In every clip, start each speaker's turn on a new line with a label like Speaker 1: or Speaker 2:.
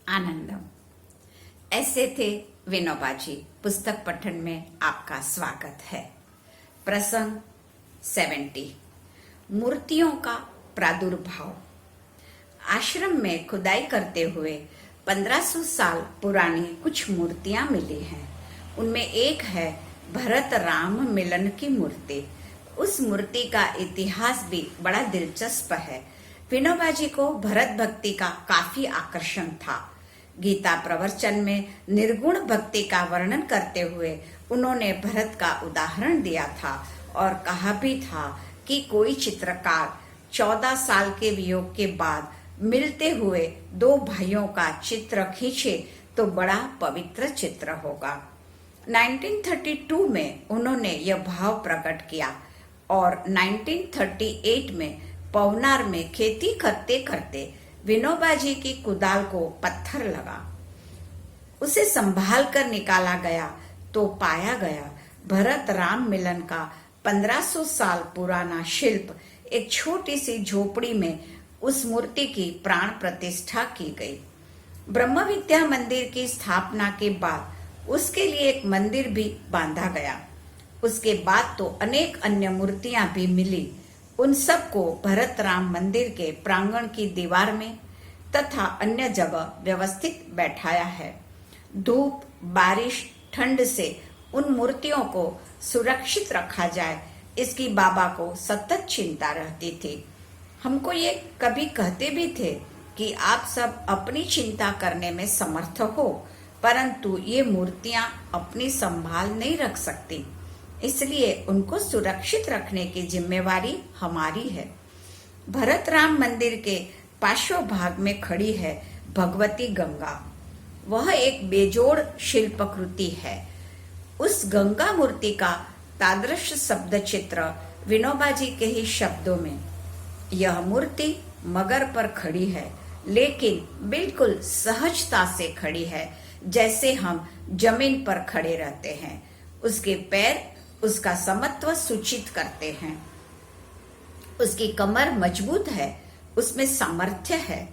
Speaker 1: आनंदम। ऐसे थे विनोबा जी। पुस्तक पठन में आपका स्वागत है। प्रसंग 70, मूर्तियों का प्रादुर्भाव। आश्रम में खुदाई करते हुए 1500 साल पुरानी कुछ मूर्तियां मिली हैं। उनमें एक है भरत राम मिलन की मूर्ति। उस मूर्ति का इतिहास भी बड़ा दिलचस्प है। विनोबा जी को भरत भक्ति का काफी आकर्षण था। गीता प्रवचन में निर्गुण भक्ति का वर्णन करते हुए उन्होंने भरत का उदाहरण दिया था और कहा भी था कि कोई चित्रकार 14 साल के वियोग के बाद मिलते हुए दो भाइयों का चित्र खींचे तो बड़ा पवित्र चित्र होगा। 1932 में उन्होंने यह भाव प्रकट किया और 1938 में पवनार में खेती करते करते विनोबा जी की कुदाल को पत्थर लगा। उसे संभाल कर निकाला गया तो पाया गया भरत राम मिलन का 1500 साल पुराना शिल्प एक छोटी सी झोपड़ी में उस मूर्ति की प्राण प्रतिष्ठा की गई। ब्रह्म विद्या मंदिर की स्थापना के बाद उसके लिए एक मंदिर भी बांधा गया। उसके बाद तो अनेक अन्य मूर्तियां भी मिली। उन सबको भरत राम मंदिर के प्रांगण की दीवार में तथा अन्य जगह व्यवस्थित बैठाया है। धूप, बारिश, ठंड से उन मूर्तियों को सुरक्षित रखा जाए, इसकी बाबा को सतत चिंता रहती थी। हमको ये कभी कहते भी थे कि आप सब अपनी चिंता करने में समर्थ हो, परंतु ये मूर्तियां अपनी संभाल नहीं रख सकती, इसलिए उनको सुरक्षित रखने की जिम्मेवारी हमारी है। भरत राम मंदिर के पार्श्व भाग में खड़ी है भगवती गंगा। वह एक बेजोड़ शिल्पकृति है। उस गंगा मूर्ति का तादृश शब्द चित्र विनोबा जी के ही शब्दों में। यह मूर्ति मगर पर खड़ी है, लेकिन बिल्कुल सहजता से खड़ी है, जैसे हम जमीन पर खड़े रहते हैं। उसके पैर उसका समत्व सूचित करते हैं। उसकी कमर मजबूत है, उसमें सामर्थ्य है।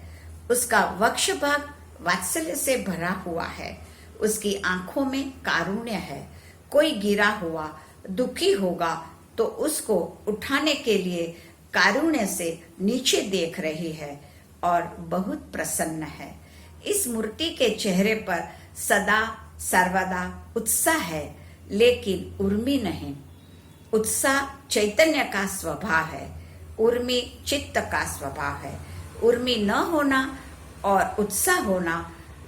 Speaker 1: उसका वक्ष भाग वात्सल्य से भरा हुआ है। उसकी आंखों में कारुण्य है। कोई गिरा हुआ दुखी होगा तो उसको उठाने के लिए कारुण्य से नीचे देख रही है और बहुत प्रसन्न है। इस मूर्ति के चेहरे पर सदा सर्वदा उत्साह है, लेकिन उर्मी नहीं। उत्साह चैतन्य का स्वभाव है, उर्मी चित्त का स्वभाव है। उर्मी न होना और उत्साह होना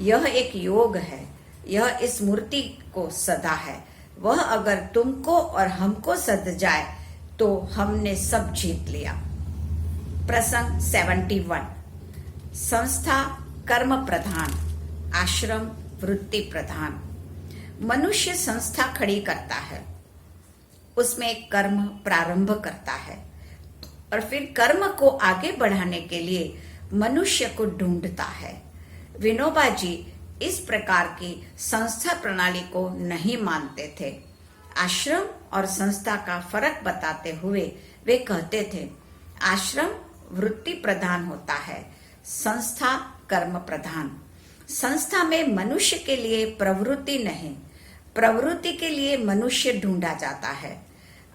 Speaker 1: यह एक योग है। यह इस मूर्ति को सदा है। वह अगर तुमको और हमको सद जाए तो हमने सब जीत लिया। प्रसंग 71, संस्था कर्म प्रधान, आश्रम वृत्ति प्रधान। मनुष्य संस्था खड़ी करता है, उसमें एक कर्म प्रारंभ करता है और फिर कर्म को आगे बढ़ाने के लिए मनुष्य को ढूंढता है। विनोबा जी इस प्रकार की संस्था प्रणाली को नहीं मानते थे। आश्रम और संस्था का फर्क बताते हुए वे कहते थे, आश्रम वृत्ति प्रधान होता है, संस्था कर्म प्रधान। संस्था में मनुष्य के लिए प्रवृत्ति नहीं, प्रवृत्ति के लिए मनुष्य ढूंढा जाता है।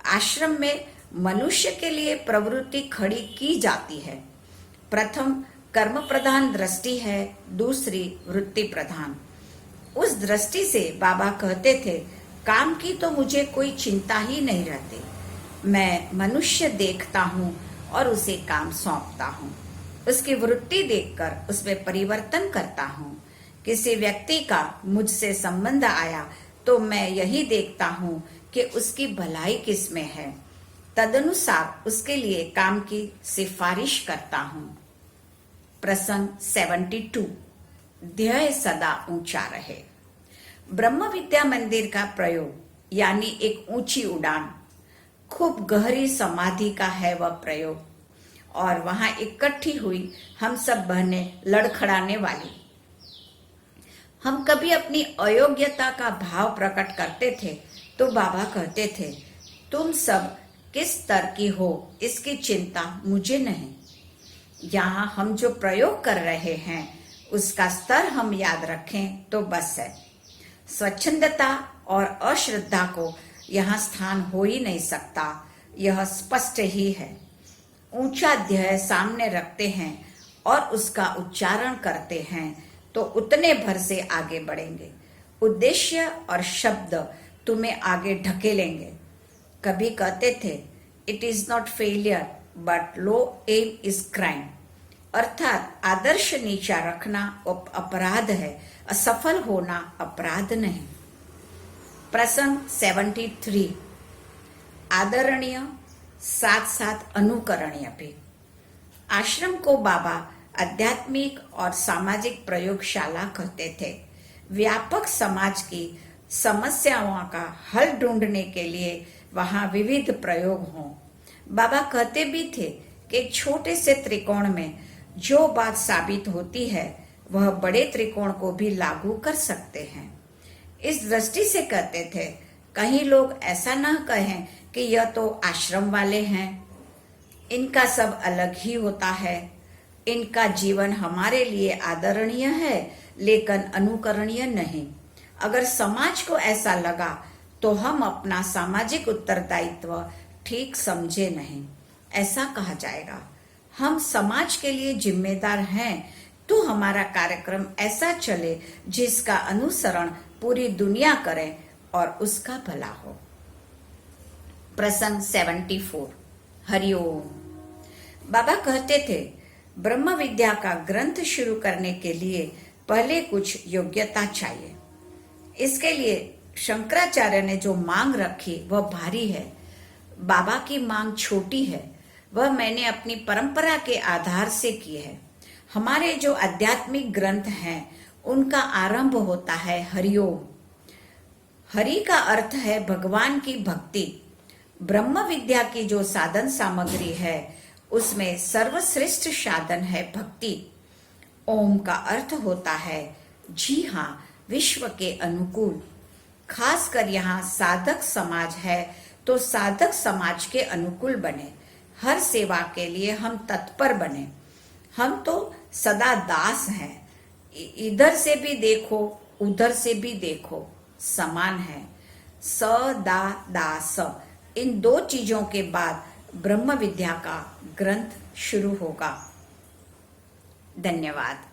Speaker 1: आश्रम में मनुष्य के लिए प्रवृत्ति खड़ी की जाती है। प्रथम कर्म प्रधान दृष्टि है, दूसरी वृत्ति प्रधान। उस दृष्टि से बाबा कहते थे, काम की तो मुझे कोई चिंता ही नहीं रहती। मैं मनुष्य देखता हूँ और उसे काम सौंपता हूँ। उसकी वृत्ति देखकर उसमें परिवर्तन करता हूँ। किसी व्यक्ति का मुझसे संबंध आया तो मैं यही देखता हूँ कि उसकी भलाई किसमें है, तदनुसार उसके लिए काम की सिफारिश करता हूँ। प्रसंग 72, ध्येय सदा ऊंचा रहे। ब्रह्म विद्या मंदिर का प्रयोग यानी एक ऊंची उड़ान, खूब गहरी समाधि का है वह प्रयोग। और वहां इकट्ठी हुई हम सब बहनें लड़खड़ाने वाली। हम कभी अपनी अयोग्यता का भाव प्रकट करते थे तो बाबा कहते थे, तुम सब किस स्तर की हो इसकी चिंता मुझे नहीं। यहाँ हम जो प्रयोग कर रहे हैं उसका स्तर हम याद रखें तो बस है। स्वच्छंदता और अश्रद्धा को यहाँ स्थान हो ही नहीं सकता, यह स्पष्ट ही है। ऊंचा ध्येय सामने रखते हैं और उसका उच्चारण करते हैं तो उतने भर से आगे बढ़ेंगे। उद्देश्य और शब्द तुम्हें आगे ढकेलेंगे। कभी कहते थे, it is not failure but low aim is crime, अर्थात आदर्श नीचा रखना अपराध है, असफल होना अपराध नहीं। प्रसंग 73। आदरणीय साथ साथ अनुकरणीय भी। आश्रम को बाबा आध्यात्मिक और सामाजिक प्रयोगशाला कहते थे। व्यापक समाज की समस्याओं का हल ढूंढने के लिए वहां विविध प्रयोग हों। बाबा कहते भी थे कि एक छोटे से त्रिकोण में जो बात साबित होती है वह बड़े त्रिकोण को भी लागू कर सकते हैं। इस दृष्टि से कहते थे, कहीं लोग ऐसा न कहें कि यह तो आश्रम वाले हैं, इनका सब अलग ही होता है, इनका जीवन हमारे लिए आदरणीय है लेकिन अनुकरणीय नहीं। अगर समाज को ऐसा लगा तो हम अपना सामाजिक उत्तरदायित्व ठीक समझे नहीं, ऐसा कहा जाएगा। हम समाज के लिए जिम्मेदार हैं तो हमारा कार्यक्रम ऐसा चले जिसका अनुसरण पूरी दुनिया करे और उसका भला हो। प्रसंग 74। हरिओम। बाबा कहते थे, ब्रह्म विद्या का ग्रंथ शुरू करने के लिए पहले कुछ योग्यता चाहिए। इसके लिए शंकराचार्य ने जो मांग रखी वह भारी है। बाबा की मांग छोटी है, वह मैंने अपनी परंपरा के आधार से की है। हमारे जो आध्यात्मिक ग्रंथ हैं उनका आरंभ होता है हरिओम। हरि का अर्थ है भगवान की भक्ति। ब्रह्म विद्या की जो साधन सामग्री है उसमें सर्वश्रेष्ठ साधन है भक्ति। ओम का अर्थ होता है जी हाँ, विश्व के अनुकूल। खासकर यहाँ साधक समाज है तो साधक समाज के अनुकूल बने, हर सेवा के लिए हम तत्पर बने। हम तो सदा दास हैं, इधर से भी देखो उधर से भी देखो, समान है। स दा दास, इन दो चीजों के बाद ब्रह्म विद्या का ग्रंथ शुरू होगा। धन्यवाद।